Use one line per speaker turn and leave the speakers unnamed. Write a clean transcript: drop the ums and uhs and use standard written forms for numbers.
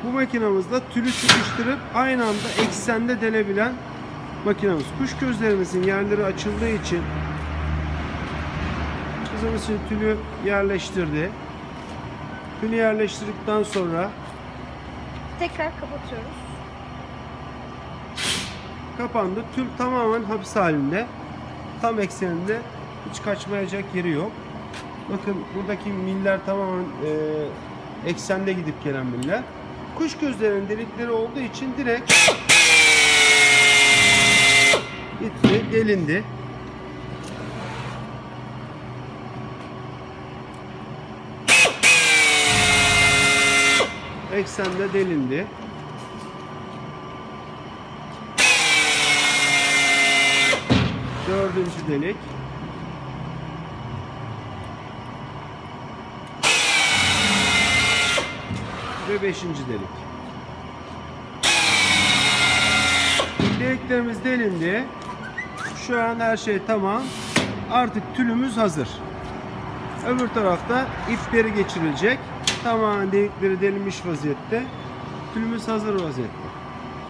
Bu makinamızda tülü sıkıştırıp aynı anda eksende delebilen makinamız. Kuş gözlerimizin yerleri açıldığı için kızımız şimdi tülü yerleştirdi. Tülü yerleştirdikten sonra
Tekrar kapatıyoruz.
kapandı. Tül tamamen hapis halinde. Tam ekseninde, hiç kaçmayacak yeri yok. Bakın buradaki miller tamamen eksende gidip gelen miller. Kuş gözlerinin delikleri olduğu için direkt gitti, delindi. Eksende delindi. Dördüncü delik. Ve beşinci delik. Deliklerimiz delindi. Şu an her şey tamam. Artık tülümüz hazır. Öbür tarafta ipleri geçirilecek. Tamamen delikleri delinmiş vaziyette. Tülümüz hazır vaziyette.